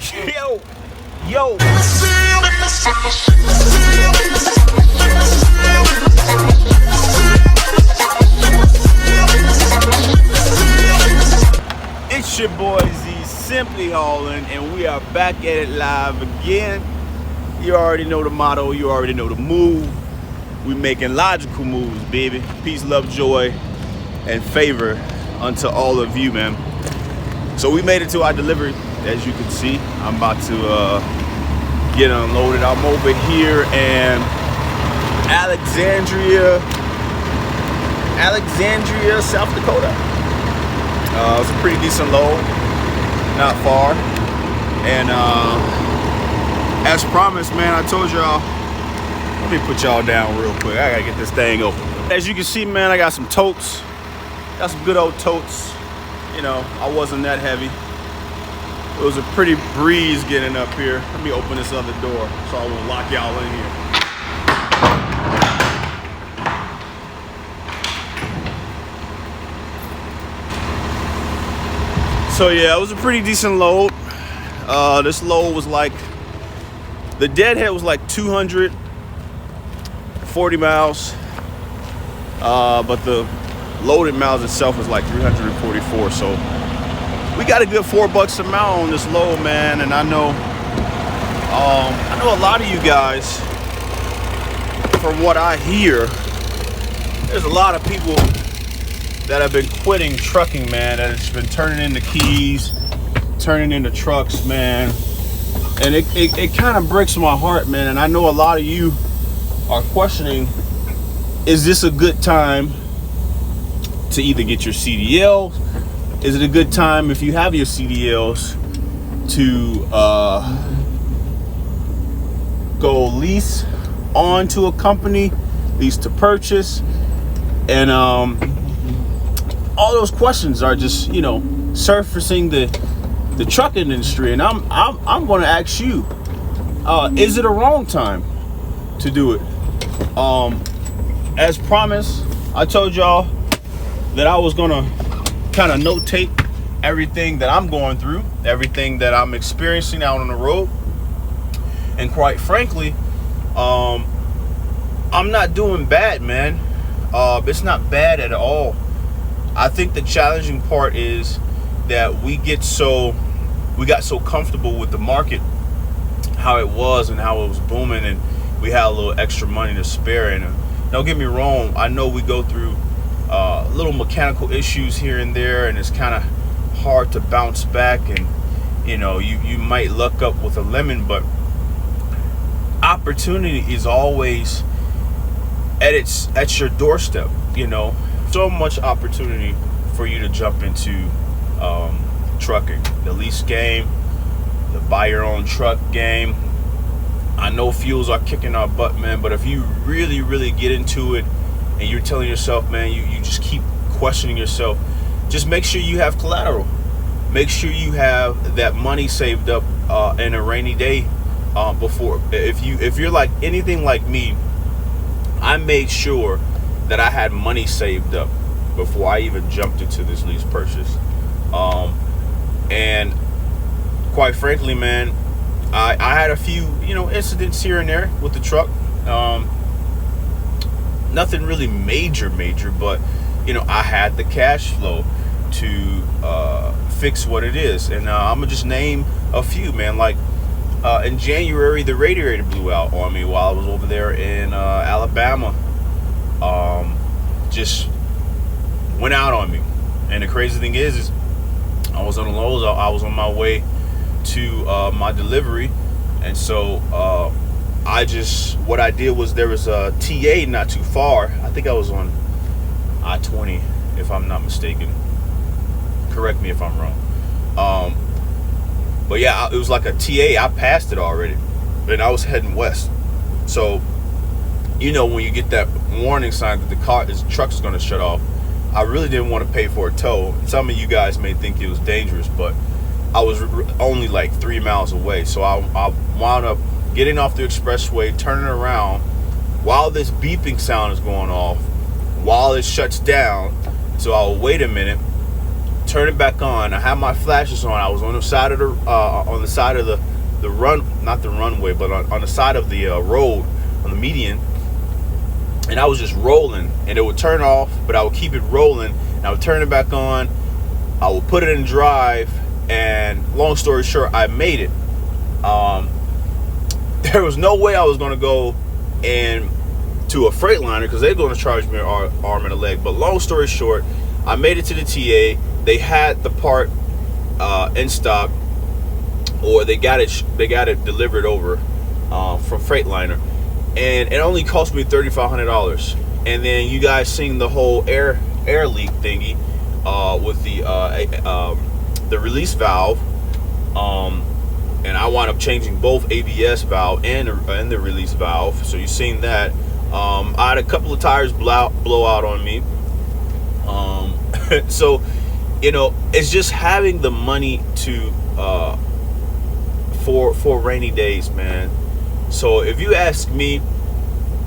Yo. It's your boy Z, Simply Hauling, and we are back at it live again. You already know the motto, you already know the move. We making logical moves, baby. Peace, love, joy, and favor unto all of you, man. So we made it to our delivery. As you can see, I'm about to get unloaded. I'm over here in Alexandria, South Dakota. It's a pretty decent load, not far. And as promised, man, I told y'all, let me put y'all down real quick. I gotta get this thing open. As you can see, man, I got some totes. Got some good old totes. You know, I wasn't that heavy. It was a pretty breeze getting up here. Let me open this other door so I won't lock y'all in here. So yeah, it was a pretty decent load. This load was like, the deadhead was like 240 miles, but the loaded miles itself was like 344. So we got a good $4 a mile on this load, man. And I know a lot of you guys, from what I hear, there's a lot of people that have been quitting trucking, man, that has been turning into keys, turning into trucks, man. And it kind of breaks my heart, man. And I know a lot of you are questioning, is this a good time to either get your CDLs? Is it a good time, if you have your CDLs, to go lease on to a company, lease to purchase? And all those questions are just, you know, surfacing the trucking industry. And I'm going to ask you, is it a wrong time to do it? As promised, I told y'all that I was going to kind of notate everything that I'm going through, everything that I'm experiencing out on the road. And quite frankly, I'm not doing bad, man. It's not bad at all. I think the challenging part is that we got so comfortable with the market, how it was and how it was booming, and we had a little extra money to spare. And don't get me wrong, I know we go through little mechanical issues here and there, and it's kind of hard to bounce back, and you know, you might luck up with a lemon, but opportunity is always at your doorstep. You know, so much opportunity for you to jump into trucking, the lease game, the buy your own truck game. I know fuels are kicking our butt, man, but if you really get into it and you're telling yourself, man, you just keep questioning yourself, just make sure you have collateral. Make sure you have that money saved up in a rainy day before. If you're like anything like me, I made sure that I had money saved up before I even jumped into this lease purchase. And quite frankly, man, I had a few, you know, incidents here and there with the truck. Nothing really major, but you know, I had the cash flow to fix what it is. And I'm gonna just name a few, man. Like in January, the radiator blew out on me while I was over there in Alabama. Just went out on me. And the crazy thing is I was on the lows. I was on my way to my delivery, and so what I did was, there was a TA not too far. I think I was on I-20, if I'm not mistaken. Correct me if I'm wrong. But yeah, it was like a TA. I passed it already, and I was heading west. So, you know, when you get that warning sign that the truck is going to shut off, I really didn't want to pay for a tow. Some of you guys may think it was dangerous, but I was only like 3 miles away. So I wound up getting off the expressway, turning around while this beeping sound is going off, while it shuts down. So I'll wait a minute, turn it back on. I had my flashes on. I was on the side of the run, not the runway, but on the side of the road, on the median. And I was just rolling, and it would turn off, but I would keep it rolling, and I would turn it back on. I would put it in drive, and long story short, I made it. There was no way I was going to go to a Freightliner because they're going to charge me an arm and a leg. But long story short, I made it to the TA. They had the part in stock, or they got it delivered over from Freightliner, and it only cost me $3,500. And then you guys seen the whole air leak thingy with the release valve, and I wound up changing both ABS valve and the release valve. So you've seen that. I had a couple of tires blow out on me. So, you know, it's just having the money to for rainy days, man. So if you ask me,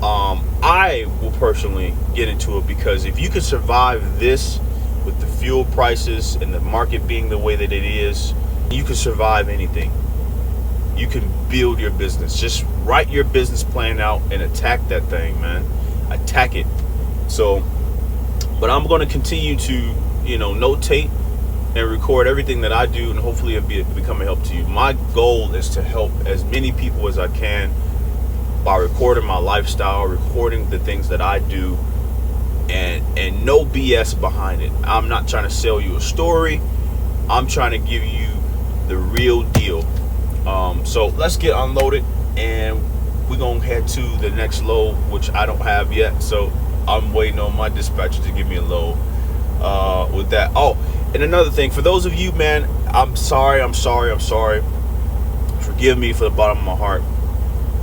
I will personally get into it, because if you can survive this with the fuel prices and the market being the way that it is, you can survive anything. You can build your business. Just write your business plan out and attack that thing, man. Attack it. So, but I'm going to continue to, you know, notate and record everything that I do, and hopefully it'll become a help to you. My goal is to help as many people as I can by recording my lifestyle, recording the things that I do, and no BS behind it. I'm not trying to sell you a story. I'm trying to give you the real deal. So let's get unloaded, and we're gonna head to the next load, which I don't have yet. So I'm waiting on my dispatcher to give me a load with that. Oh, and another thing, for those of you, man, I'm sorry. Forgive me for the bottom of my heart,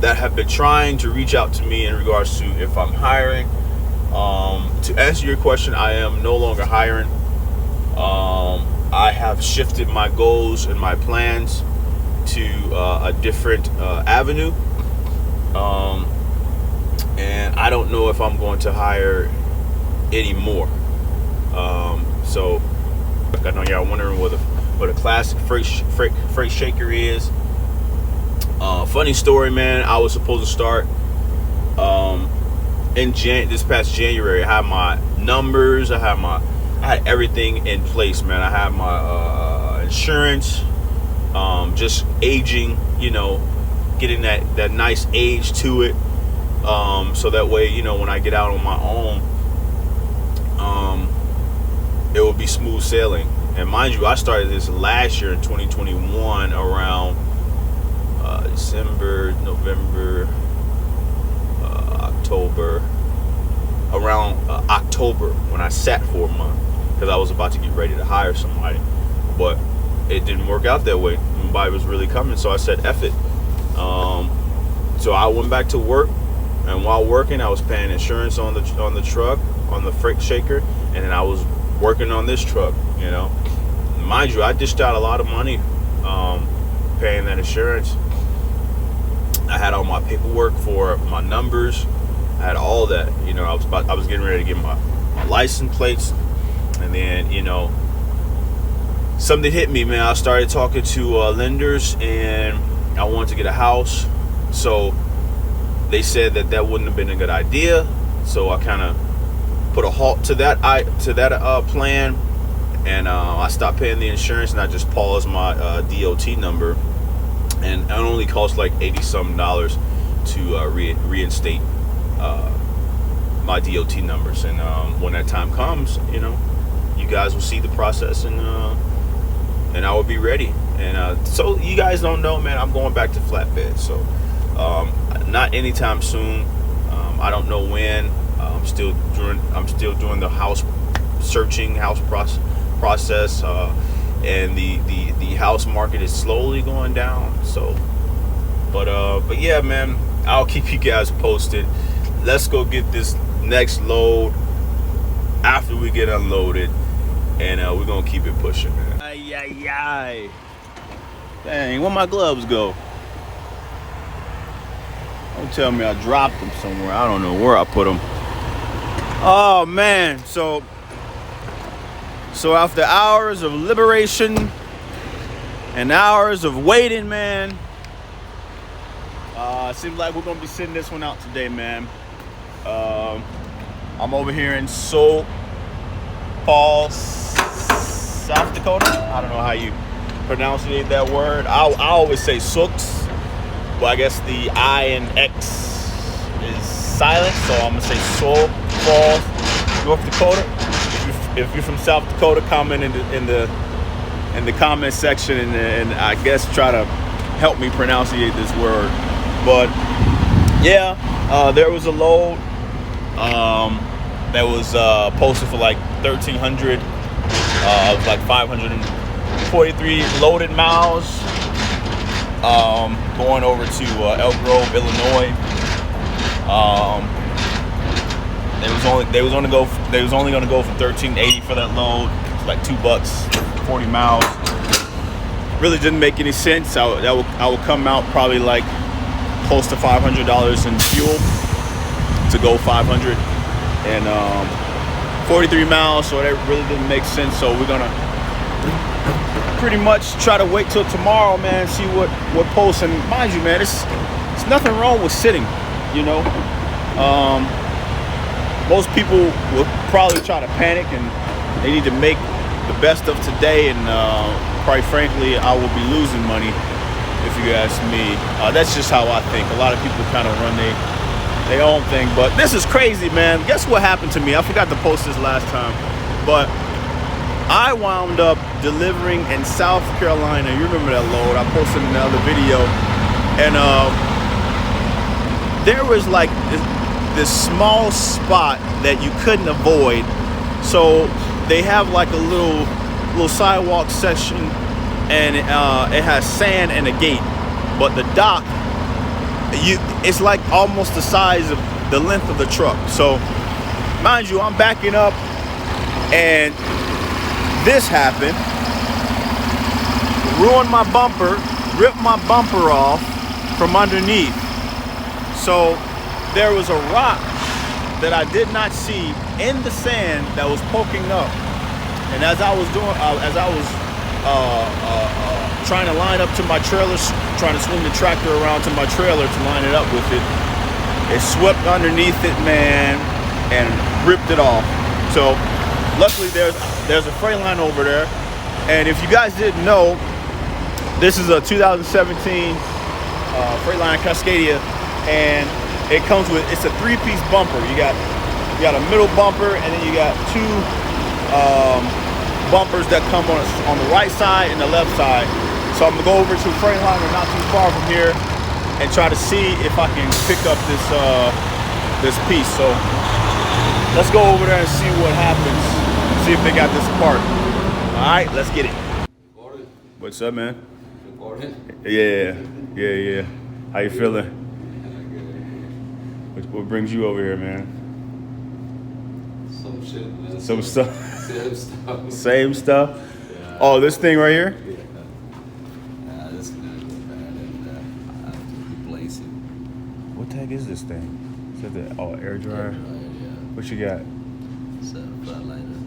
that have been trying to reach out to me in regards to if I'm hiring. To answer your question, I am no longer hiring. I have shifted my goals and my plans to a different avenue, and I don't know if I'm going to hire anymore. So I know y'all wondering what a classic freight shaker is. Funny story, man. I was supposed to start in this past January. I had my numbers. I had everything in place, man. I had my insurance. Just aging, you know, getting that nice age to it, so that way, you know, when I get out on my own, it will be smooth sailing. And mind you, I started this last year in 2021 around December, November, October, around October, when I sat for a month because I was about to get ready to hire somebody, but it didn't work out that way. Nobody was really coming, so I said F it. So I went back to work, and while working, I was paying insurance on the truck, on the freight shaker, and then I was working on this truck. You know, mind you, I dished out a lot of money paying that insurance. I had all my paperwork for my numbers. I had all that. You know, I was getting ready to get my license plates, and then, you know, something hit me, man. I started talking to lenders, and I wanted to get a house. So they said that wouldn't have been a good idea. So I kind of put a halt to that plan, and I stopped paying the insurance, and I just paused my DOT number, and it only cost like $80-something to reinstate my DOT numbers. And when that time comes, you know, you guys will see the process, and I will be ready. And so you guys don't know, man, I'm going back to flatbed. So not anytime soon. I don't know when. I'm still doing the house searching, house process, and the house market is slowly going down. So, but yeah, man, I'll keep you guys posted. Let's go get this next load after we get unloaded, and we're gonna keep it pushing, man. Ay. Dang, where my gloves go? Don't tell me I dropped them somewhere. I don't know where I put them. Oh man, so So after hours of liberation and hours of waiting, man, seems like we're gonna be sitting this one out today, man. I'm over here in Sioux Falls, South Dakota. I don't know how you pronunciate that word. I always say Sioux, but I guess the I and X is silent, so I'm gonna say Sioux Falls, North Dakota. If you're from South Dakota, comment in the comment section and I guess try to help me pronunciate this word. But yeah, there was a load that was posted for like 1,300 of like 543 loaded miles going over to Elk Grove, Illinois. They was only going to go for $13.80 for that load. It's like $2, 40 miles. Really didn't make any sense. I would come out probably like close to $500 in fuel to go 500 and 43 miles. So that really didn't make sense. So we're gonna pretty much try to wait till tomorrow, man. See what posts. And mind you, man, it's nothing wrong with sitting. You know. Most people will probably try to panic and they need to make the best of today, and quite frankly, I will be losing money if you ask me. That's just how I think. A lot of people kind of run their own thing, but this is crazy, man. Guess what happened to me? I forgot to post this last time, but I wound up delivering in South Carolina. You remember that load? I posted another video, and there was like this small spot that you couldn't avoid. So they have like a little sidewalk section, and it has sand and a gate. But the dock, it's like almost the size of the length of the truck. So mind you, I'm backing up, and this happened. Ruined my bumper, ripped my bumper off from underneath. So there was a rock that I did not see in the sand that was poking up, and as I was trying to line up to my trailer, trying to swing the tractor around to my trailer to line it up with it, it swept underneath it, man, and ripped it off. So luckily there's a Freightliner over there, and if you guys didn't know, this is a 2017 Freightliner Cascadia, and it comes with, it's a 3-piece bumper. You got a middle bumper, and then you got two bumpers that come on the right side and the left side. So I'm gonna go over to Freightliner not too far from here and try to see if I can pick up this piece. So let's go over there and see what happens. See if they got this apart. All right, let's get it. Recording. What's up, man? Recording. Yeah. How you feeling? What brings you over here, man? Some shit, man. Some stuff. Same stuff. Same stuff? Yeah. Oh, this thing right here? Yeah. This is gonna go bad, and I have to replace it. What the heck is this thing? Is that the air dryer? Yeah. What you got? It's a Freightliner.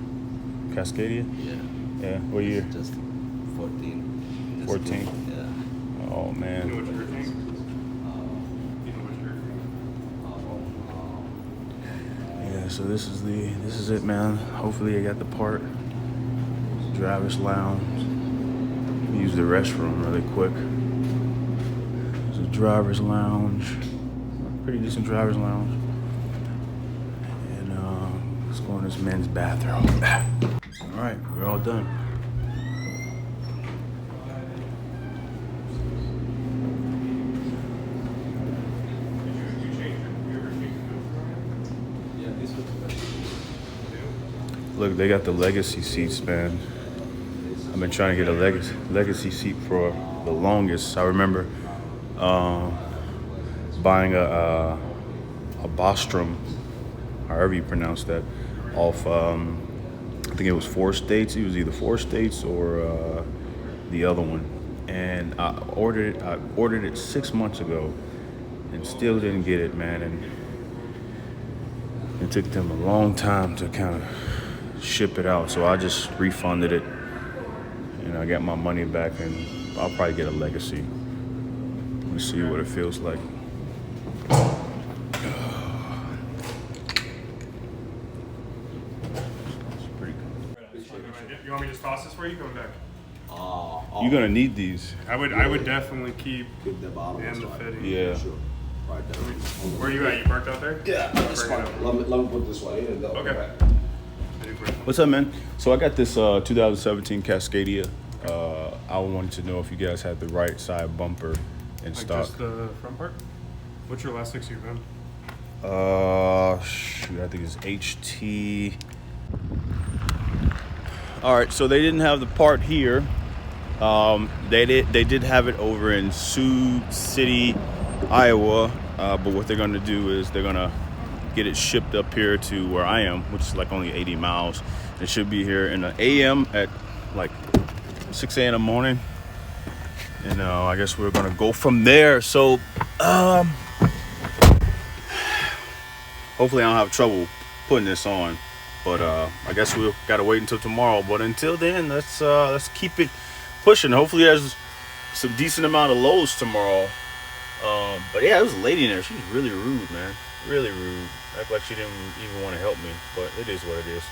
Cascadia? Yeah. Yeah. What year? Just 14. 14? Yeah. Oh, man. So this is it, man. Hopefully I got the part. Driver's lounge. Use the restroom really quick. There's a driver's lounge. Pretty decent driver's lounge. And let's go in this men's bathroom. All right, we're all done. Look, they got the legacy seats, man. I've been trying to get a legacy seat for the longest. I remember buying a Bostrom, however you pronounce that, off, I think it was 4 States. It was either 4 States or the other one. And I ordered it 6 months ago and still didn't get it, man. And it took them a long time to kind of ship it out. So I just refunded it, and I got my money back, and I'll probably get a legacy. Let me see what it feels like. You want me to just toss this for you? Coming back. You're gonna need these. I would definitely keep the bottom. and the fitting. Yeah. Sure. Right there. Where are you at? You parked out there? Yeah, that's fine. Let me put this one in and go. Okay. What's up, man? So I got this 2017 Cascadia. I wanted to know if you guys had the right side bumper in Like stock. just the front part? What's your last 6 you've been? Shoot, I think it's HT. All right, so they didn't have the part here. They did have it over in Sioux City, Iowa. But what they're gonna do is they're gonna get it shipped up here to where I am, which is like only 80 miles. It should be here in the AM at like 6 a.m. in the morning. And I guess we're gonna go from there. So hopefully I don't have trouble putting this on. But I guess we'll gotta wait until tomorrow. But until then, let's keep it pushing. Hopefully there's some decent amount of loads tomorrow. But yeah, there was a lady in there. She was really rude, man. Really rude. Act like she didn't even want to help me. But it is what it is.